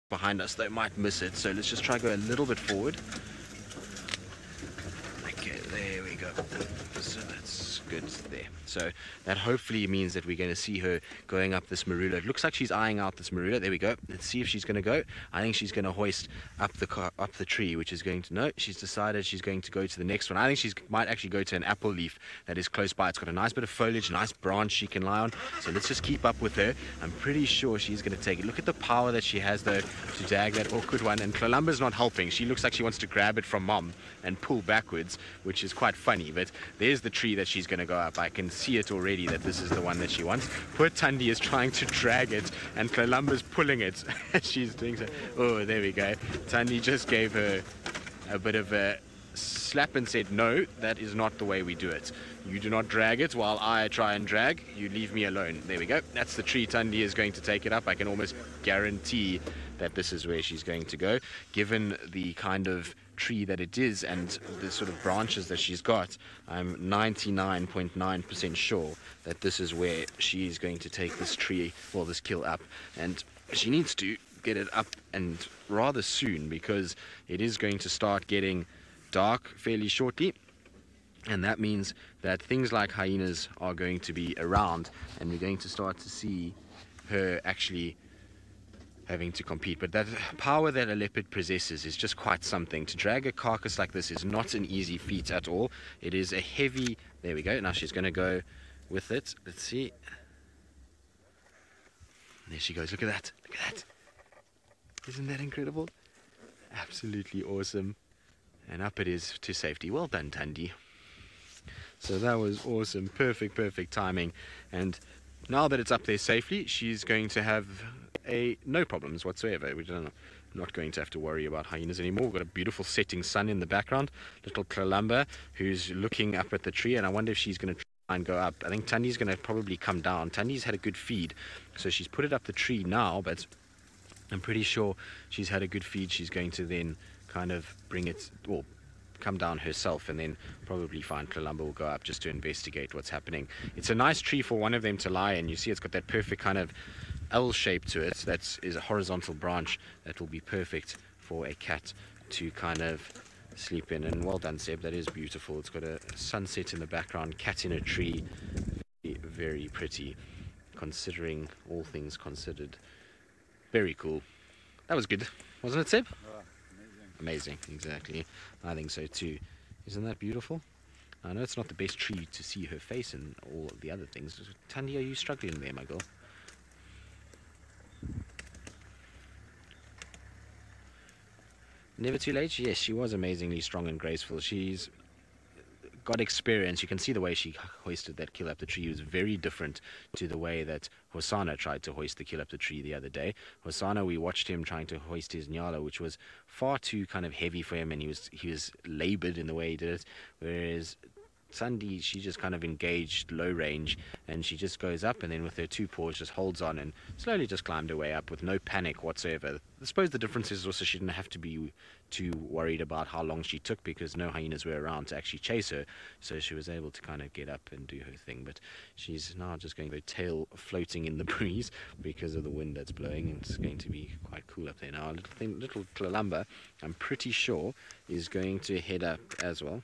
behind us, they might miss it. So let's just try go a little bit forward. Okay, there we go. So that's good there. So that hopefully means that we're going to see her going up this marula. It looks like she's eyeing out this marula. There we go. Let's see if she's going to go. I think she's going to hoist up the tree, which is going to no. She's decided she's going to go to the next one. I think she might actually go to an apple leaf that is close by. It's got a nice bit of foliage, nice branch she can lie on. So let's just keep up with her. I'm pretty sure she's going to take it. Look at the power that she has though to drag that awkward one. And Tlalamba's not helping. She looks like she wants to grab it from mom and pull backwards, which is quite funny. But there's the tree that she's going to go up. I can see it already that this is the one that she wants. Poor Thandi is trying to drag it and Tlalamba's pulling it. She's doing so. Oh, there we go. Thandi just gave her a bit of a slap and said, no, that is not the way we do it. You do not drag it while I try and drag. You leave me alone. There we go. That's the tree. Thandi is going to take it up. I can almost guarantee that this is where she's going to go, given the kind of tree that it is and the sort of branches that she's got. I'm 99.9% sure that this is where she is going to take this tree, well, this kill up, and she needs to get it up and rather soon, because it is going to start getting dark fairly shortly, and that means that things like hyenas are going to be around, and we're going to start to see her actually having to compete. But that power that a leopard possesses is just quite something. To drag a carcass like this is not an easy feat at all. It is a heavy... There we go. Now she's going to go with it. Let's see. There she goes. Look at that. Look at that. Isn't that incredible? Absolutely awesome. And up it is to safety. Well done, Thandi. So that was awesome. Perfect timing. And now that it's up there safely, she's going to have no problems whatsoever. We're not going to have to worry about hyenas anymore. We've got a beautiful setting sun in the background. Little Tlalamba who's looking up at the tree, and I wonder if she's going to try and go up. I think Thandi's going to probably come down. Thandi's had a good feed, so she's put it up the tree now, but I'm pretty sure she's had a good feed. She's going to then kind of bring it, or come down herself, and then probably find Tlalamba will go up just to investigate what's happening. It's a nice tree for one of them to lie in. You see it's got that perfect kind of L shape to it. That is a horizontal branch that will be perfect for a cat to kind of sleep in. And well done, Seb. That is beautiful. It's got a sunset in the background, cat in a tree. Very pretty, considering all things considered. Very cool. That was good, wasn't it, Seb? Oh, amazing. Exactly. I think so too. Isn't that beautiful? I know it's not the best tree to see her face and all the other things. Thandi, are you struggling there, my girl? Never too late? Yes, she was amazingly strong and graceful. She's got experience. You can see the way she hoisted that kill up the tree was very different to the way that Hosana tried to hoist the kill up the tree the other day. Hosana, we watched him trying to hoist his nyala, which was far too kind of heavy for him, and he was labored in the way he did it, whereas Thandi, she just kind of engaged low range, and she just goes up and then with her two paws just holds on and slowly just climbed her way up with no panic whatsoever. I suppose the difference is also she didn't have to be too worried about how long she took, because no hyenas were around to actually chase her, so she was able to kind of get up and do her thing. But she's now just going to her tail floating in the breeze because of the wind that's blowing. It's going to be quite cool up there now. Little Tlalamba, I'm pretty sure, is going to head up as well.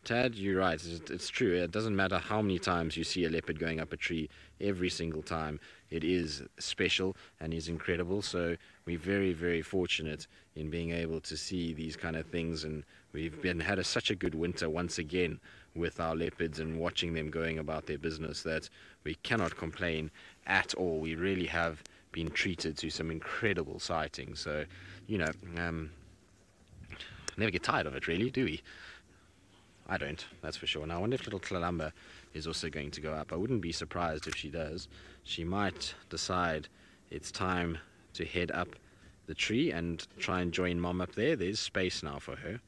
Tad, you're right. It's true. It doesn't matter how many times you see a leopard going up a tree. Every single time it is special and is incredible. So we're very fortunate in being able to see these kind of things. And we've had such a good winter once again with our leopards and watching them going about their business that we cannot complain at all. We really have been treated to some incredible sightings. So, you know, never get tired of it, really, do we? I don't, that's for sure. Now I wonder if little Tlalamba is also going to go up. I wouldn't be surprised if she does. She might decide it's time to head up the tree and try and join mom up there. There's space now for her.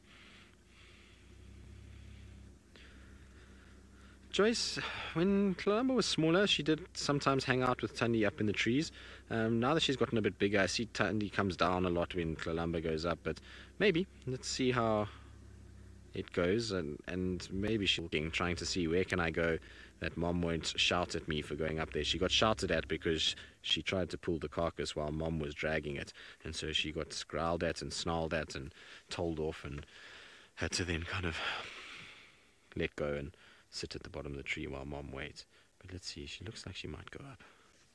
Joyce, when Tlalamba was smaller, she did sometimes hang out with Thandi up in the trees. Now that she's gotten a bit bigger, I see Thandi comes down a lot when Tlalamba goes up, but maybe. Let's see how it goes, and maybe she'll be trying to see where can I go that Mom won't shout at me for going up there. She got shouted at because she tried to pull the carcass while Mom was dragging it, and so she got growled at and snarled at and told off, and had to then kind of let go and sit at the bottom of the tree while Mom waits. But let's see, she looks like she might go up.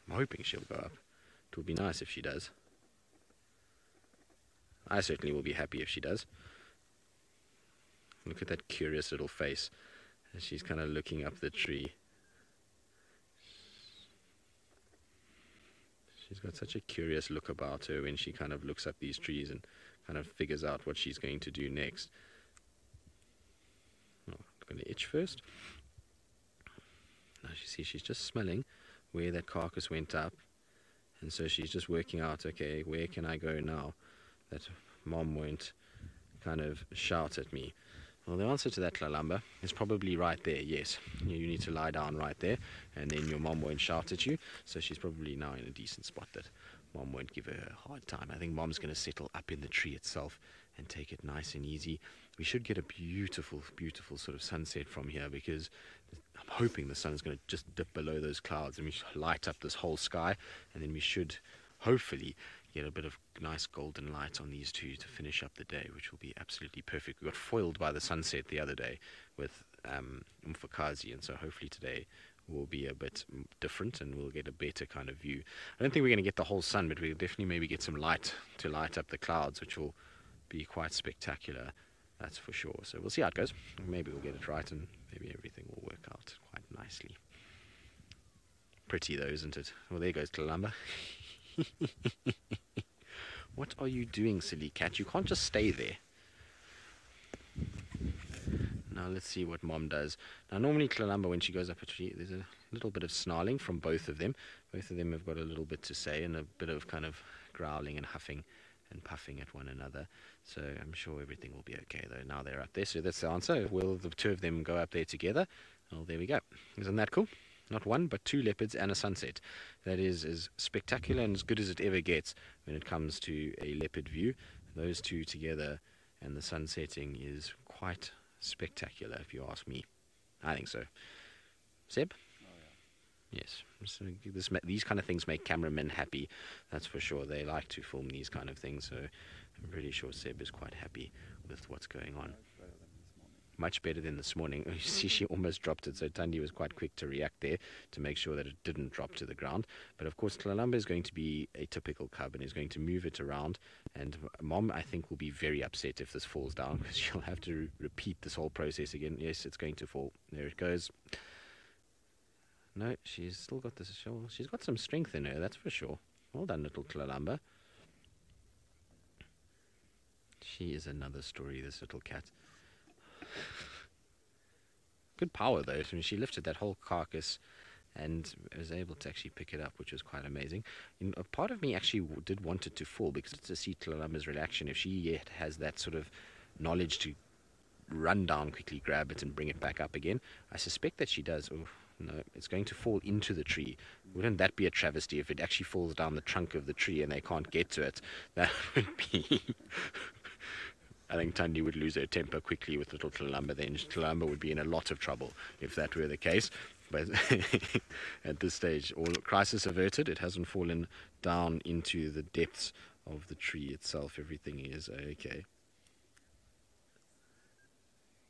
I'm hoping she'll go up. It would be nice if she does. I certainly will be happy if she does. Look at that curious little face as she's kind of looking up the tree. She's got such a curious look about her when she kind of looks up these trees and kind of figures out what she's going to do next. Oh, I'm going to itch first. Now you see she's just smelling where that carcass went up, and so she's just working out, okay, where can I go now that Mom won't kind of shout at me. Well, the answer to that, Tlalamba, is probably right there, yes. You need to lie down right there, and then your Mom won't shout at you. So she's probably now in a decent spot that Mom won't give her a hard time. I think Mom's going to settle up in the tree itself and take it nice and easy. We should get a beautiful, beautiful sort of sunset from here, because I'm hoping the sun's going to just dip below those clouds and we should light up this whole sky, and then we should hopefully get a bit of nice golden light on these two to finish up the day, which will be absolutely perfect. We got foiled by the sunset the other day with Umfakazi, and so hopefully today will be a bit different and we'll get a better kind of view. I don't think we're going to get the whole sun, but we'll definitely maybe get some light to light up the clouds, which will be quite spectacular, that's for sure. So we'll see how it goes. Maybe we'll get it right and maybe everything will work out quite nicely. Pretty though, isn't it? Well, there goes Tlalamba. What are you doing, silly cat? You can't just stay there. Now let's see what Mom does. Now normally Tlalamba, when she goes up a tree, there's a little bit of snarling from both of them. Both of them have got a little bit to say and a bit of kind of growling and huffing and puffing at one another. So I'm sure everything will be okay though. Now they're up there, so that's the answer. Will the two of them go up there together? Well, there we go. Isn't that cool? Not one, but two leopards and a sunset. That is as spectacular and as good as it ever gets when it comes to a leopard view. Those two together and the sun setting is quite spectacular, if you ask me. I think so. Seb? Oh, yeah. Yes. So these kind of things make cameramen happy, that's for sure. They like to film these kind of things, so I'm pretty sure Seb is quite happy with what's going on. Much better than this morning. You see, she almost dropped it, so Thandi was quite quick to react there to make sure that it didn't drop to the ground. But of course, Tlalamba is going to be a typical cub and is going to move it around. And Mom, I think, will be very upset if this falls down, because she'll have to repeat this whole process again. Yes, it's going to fall. There it goes. No, she's still got this. She's got some strength in her, that's for sure. Well done, little Tlalamba. She is another story, this little cat. Good power though. I mean, she lifted that whole carcass and was able to actually pick it up, which was quite amazing. And a part of me actually did want it to fall, because to see Tlalamba's reaction, if she yet has that sort of knowledge to run down quickly, grab it and bring it back up again, I suspect that she does. Oh, no, it's going to fall into the tree. Wouldn't that be a travesty if it actually falls down the trunk of the tree and they can't get to it? That would be... I think Thandi would lose her temper quickly with little Tlalamba. Then Tlalamba would be in a lot of trouble if that were the case. But at this stage, all crisis averted. It hasn't fallen down into the depths of the tree itself. Everything is okay.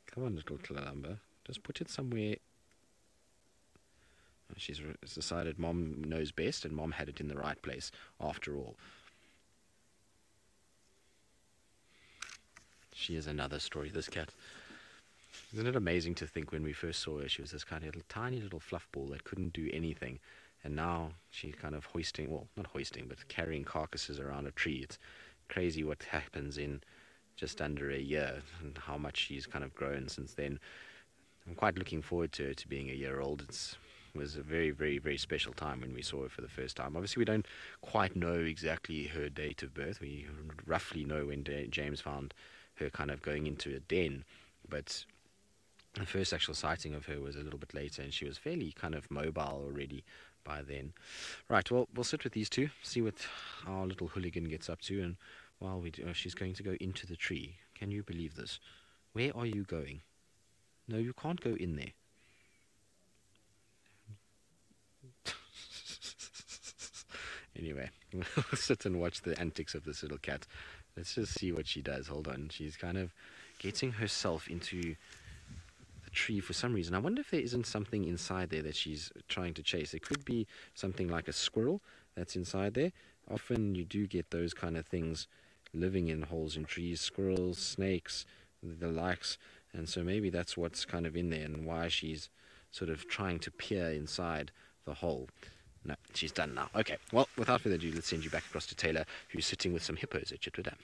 Come on, little Tlalamba. Just put it somewhere. She's decided Mom knows best, and Mom had it in the right place after all. She is another story, this cat. Isn't it amazing to think when we first saw her, she was this kind of tiny little fluff ball that couldn't do anything. And now she's kind of hoisting, well, not hoisting, but carrying carcasses around a tree. It's crazy what happens in just under a year and how much she's kind of grown since then. I'm quite looking forward to her to being a year old. It was a very, very, very special time when we saw her for the first time. Obviously, we don't quite know exactly her date of birth. We roughly know when James found her kind of going into a den, but the first actual sighting of her was a little bit later, and she was fairly kind of mobile already by then. Right, well, we'll sit with these two, see what our little hooligan gets up to, and while we do, she's going to go into the tree. Can you believe this? Where are you going? No, you can't go in there. Anyway, we'll sit and watch the antics of this little cat. Let's just see what she does. Hold on. She's kind of getting herself into the tree for some reason. I wonder if there isn't something inside there that she's trying to chase. It could be something like a squirrel that's inside there. Often you do get those kind of things living in holes in trees, squirrels, snakes, the likes. And so maybe that's what's kind of in there and why she's sort of trying to peer inside the hole. No, she's done now. Okay, well, without further ado, let's send you back across to Taylor, who's sitting with some hippos at Chitwa Dam.